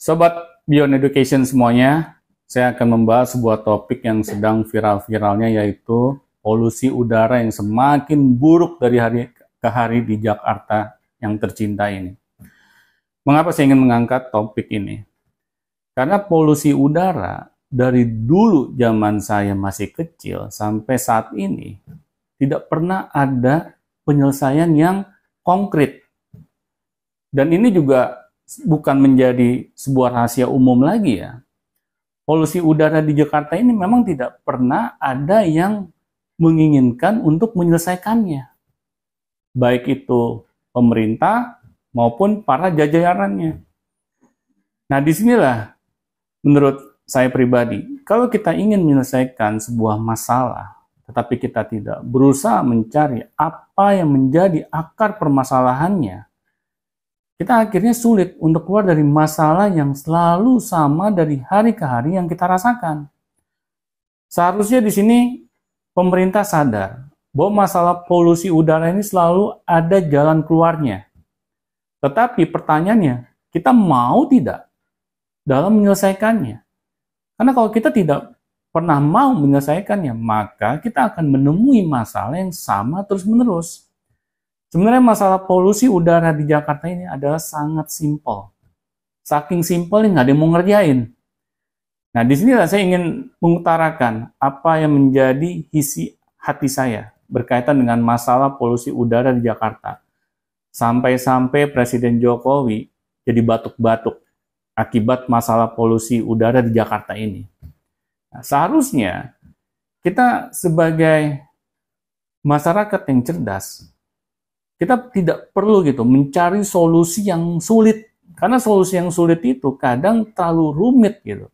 Sobat Beyond Education semuanya, saya akan membahas sebuah topik yang sedang viral-viralnya, yaitu polusi udara yang semakin buruk dari hari ke hari di Jakarta yang tercinta ini. Mengapa saya ingin mengangkat topik ini? Karena polusi udara dari dulu zaman saya masih kecil sampai saat ini tidak pernah ada penyelesaian yang konkret. Dan ini juga bukan menjadi sebuah rahasia umum lagi ya. Polusi udara di Jakarta ini memang tidak pernah ada yang menginginkan untuk menyelesaikannya. Baik itu pemerintah maupun para jajarannya. Nah, disinilah menurut saya pribadi, kalau kita ingin menyelesaikan sebuah masalah, tetapi kita tidak berusaha mencari apa yang menjadi akar permasalahannya, kita akhirnya sulit untuk keluar dari masalah yang selalu sama dari hari ke hari yang kita rasakan. Seharusnya di sini pemerintah sadar bahwa masalah polusi udara ini selalu ada jalan keluarnya. Tetapi pertanyaannya, kita mau tidak dalam menyelesaikannya? Karena kalau kita tidak pernah mau menyelesaikannya, maka kita akan menemui masalah yang sama terus-menerus. Sebenarnya masalah polusi udara di Jakarta ini adalah sangat simpel. Saking simpelnya nggak ada yang mau ngerjain. Nah, disinilah saya ingin mengutarakan apa yang menjadi isi hati saya berkaitan dengan masalah polusi udara di Jakarta. Sampai-sampai Presiden Jokowi jadi batuk-batuk akibat masalah polusi udara di Jakarta ini. Nah, seharusnya kita sebagai masyarakat yang cerdas, kita tidak perlu gitu mencari solusi yang sulit, karena solusi yang sulit itu kadang terlalu rumit gitu.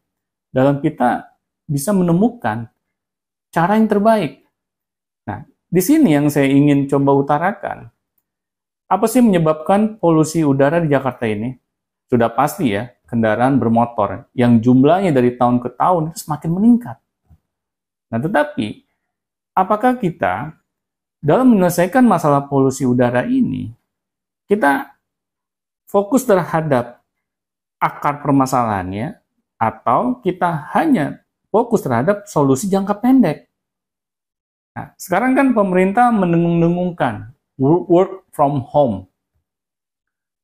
Dalam kita bisa menemukan cara yang terbaik. Nah, di sini yang saya ingin coba utarakan, apa sih menyebabkan polusi udara di Jakarta ini? Sudah pasti ya, kendaraan bermotor yang jumlahnya dari tahun ke tahun itu semakin meningkat. Nah, tetapi apakah kita dalam menyelesaikan masalah polusi udara ini, kita fokus terhadap akar permasalahannya, atau kita hanya fokus terhadap solusi jangka pendek? Nah, sekarang kan pemerintah mendengung-dengungkan work from home.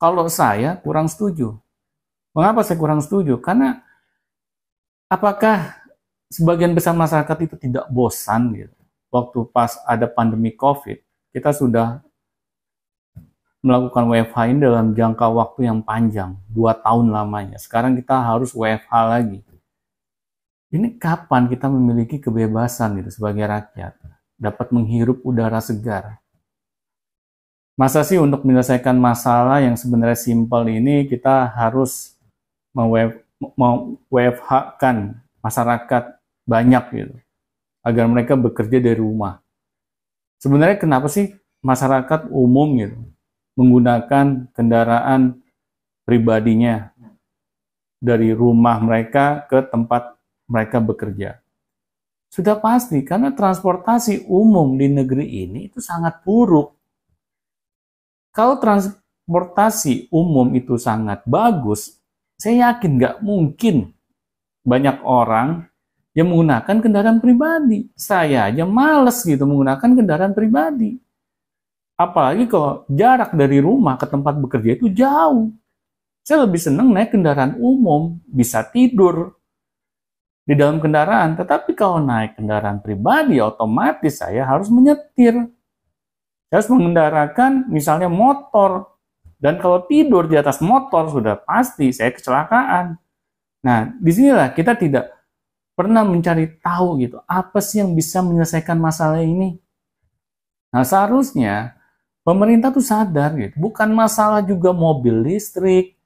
Kalau saya kurang setuju. Mengapa saya kurang setuju? Karena apakah sebagian besar masyarakat itu tidak bosan gitu? Waktu pas ada pandemi COVID, kita sudah melakukan WFH ini dalam jangka waktu yang panjang, 2 tahun lamanya. Sekarang kita harus WFH lagi. Ini kapan kita memiliki kebebasan gitu sebagai rakyat, dapat menghirup udara segar? Masa sih untuk menyelesaikan masalah yang sebenarnya simpel ini kita harus WFH-kan masyarakat banyak gitu, agar mereka bekerja dari rumah. Sebenarnya kenapa sih masyarakat umum gitu menggunakan kendaraan pribadinya dari rumah mereka ke tempat mereka bekerja? Sudah pasti karena transportasi umum di negeri ini itu sangat buruk. Kalau transportasi umum itu sangat bagus, saya yakin nggak mungkin banyak orang yang menggunakan kendaraan pribadi. Saya aja males gitu menggunakan kendaraan pribadi. Apalagi kalau jarak dari rumah ke tempat bekerja itu jauh. Saya lebih senang naik kendaraan umum, bisa tidur di dalam kendaraan. Tetapi kalau naik kendaraan pribadi, otomatis saya harus menyetir. Saya harus mengendarakan misalnya motor. Dan kalau tidur di atas motor, sudah pasti saya kecelakaan. Nah, disinilah kita tidak pernah mencari tahu gitu, apa sih yang bisa menyelesaikan masalah ini. Nah, seharusnya pemerintah tuh sadar gitu, bukan masalah juga mobil listrik.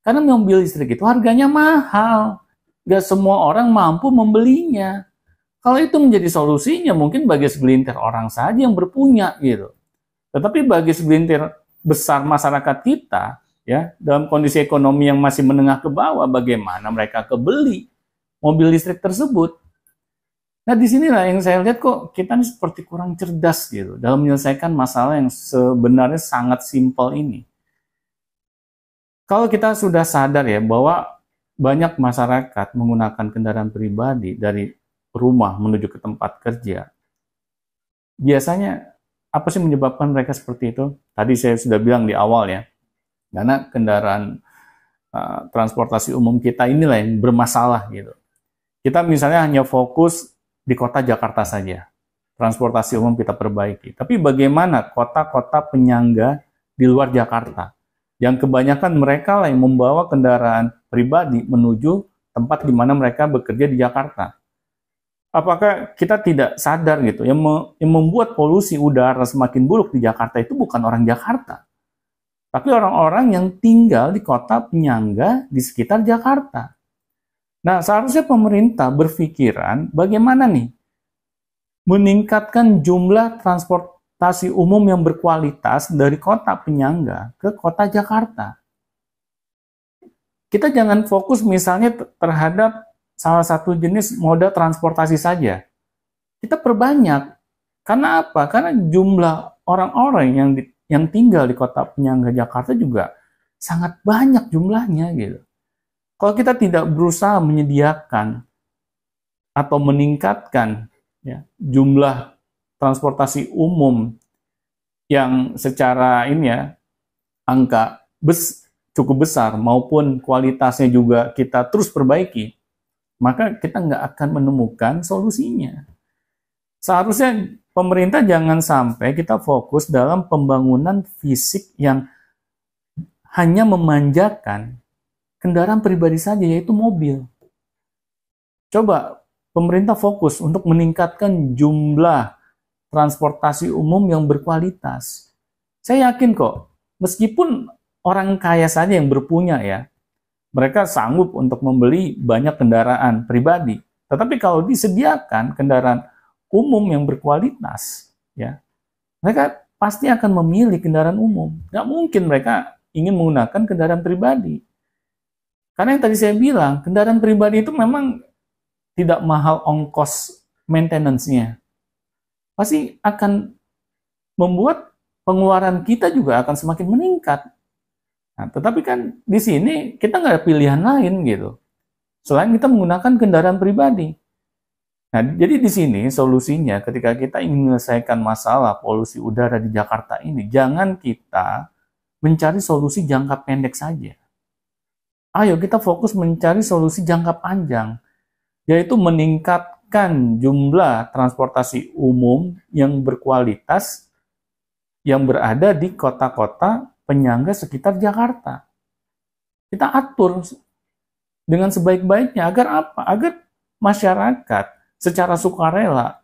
Karena mobil listrik itu harganya mahal. Gak semua orang mampu membelinya. Kalau itu menjadi solusinya, mungkin bagi segelintir orang saja yang berpunya gitu. Tetapi bagi segelintir besar masyarakat kita, ya, dalam kondisi ekonomi yang masih menengah ke bawah, bagaimana mereka kebeli mobil listrik tersebut? Nah, disinilah yang saya lihat kok kita ini seperti kurang cerdas gitu dalam menyelesaikan masalah yang sebenarnya sangat simpel ini. Kalau kita sudah sadar ya bahwa banyak masyarakat menggunakan kendaraan pribadi dari rumah menuju ke tempat kerja, biasanya apa sih menyebabkan mereka seperti itu? Tadi saya sudah bilang di awal ya, karena kendaraan transportasi umum kita inilah yang bermasalah gitu. Kita misalnya hanya fokus di kota Jakarta saja, transportasi umum kita perbaiki. Tapi bagaimana kota-kota penyangga di luar Jakarta? Yang kebanyakan mereka lah yang membawa kendaraan pribadi menuju tempat di mana mereka bekerja di Jakarta. Apakah kita tidak sadar gitu, yang membuat polusi udara semakin buruk di Jakarta itu bukan orang Jakarta, tapi orang-orang yang tinggal di kota penyangga di sekitar Jakarta. Nah, seharusnya pemerintah berpikiran bagaimana nih meningkatkan jumlah transportasi umum yang berkualitas dari kota penyangga ke kota Jakarta. Kita jangan fokus misalnya terhadap salah satu jenis moda transportasi saja. Kita perbanyak. Karena apa? Karena jumlah orang-orang yang tinggal di kota penyangga Jakarta juga sangat banyak jumlahnya gitu. Kalau kita tidak berusaha menyediakan atau meningkatkan ya, jumlah transportasi umum yang secara ini ya angka cukup besar maupun kualitasnya juga kita terus perbaiki, maka kita nggak akan menemukan solusinya. Seharusnya pemerintah jangan sampai kita fokus dalam pembangunan fisik yang hanya memanjakan kendaraan pribadi saja, yaitu mobil. Coba pemerintah fokus untuk meningkatkan jumlah transportasi umum yang berkualitas. Saya yakin kok, meskipun orang kaya saja yang berpunya ya, mereka sanggup untuk membeli banyak kendaraan pribadi. Tetapi kalau disediakan kendaraan umum yang berkualitas, ya, mereka pasti akan memilih kendaraan umum. Nggak mungkin mereka ingin menggunakan kendaraan pribadi. Karena yang tadi saya bilang, kendaraan pribadi itu memang tidak mahal ongkos maintenance-nya. Pasti akan membuat pengeluaran kita juga akan semakin meningkat. Nah, tetapi kan di sini kita nggak ada pilihan lain gitu. Selain kita menggunakan kendaraan pribadi. Nah, jadi di sini solusinya ketika kita ingin menyelesaikan masalah polusi udara di Jakarta ini, jangan kita mencari solusi jangka pendek saja. Ayo kita fokus mencari solusi jangka panjang, yaitu meningkatkan jumlah transportasi umum yang berkualitas yang berada di kota-kota penyangga sekitar Jakarta. Kita atur dengan sebaik-baiknya agar apa? Agar masyarakat secara sukarela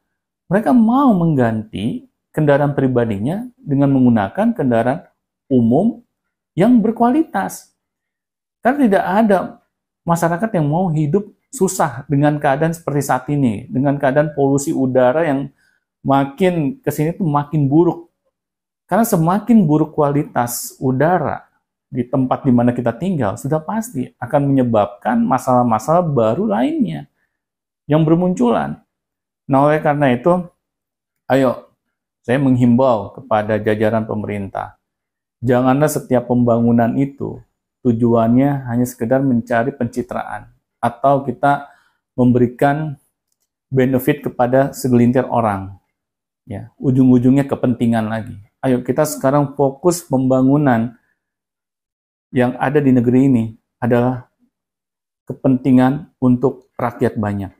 mereka mau mengganti kendaraan pribadinya dengan menggunakan kendaraan umum yang berkualitas. Karena tidak ada masyarakat yang mau hidup susah dengan keadaan seperti saat ini, dengan keadaan polusi udara yang makin kesini tuh makin buruk. Karena semakin buruk kualitas udara di tempat di mana kita tinggal, sudah pasti akan menyebabkan masalah-masalah baru lainnya yang bermunculan. Nah, oleh karena itu, ayo, saya menghimbau kepada jajaran pemerintah, janganlah setiap pembangunan itu tujuannya hanya sekedar mencari pencitraan atau kita memberikan benefit kepada segelintir orang. Ya, ujung-ujungnya kepentingan lagi. Ayo kita sekarang fokus pembangunan yang ada di negeri ini adalah kepentingan untuk rakyat banyak.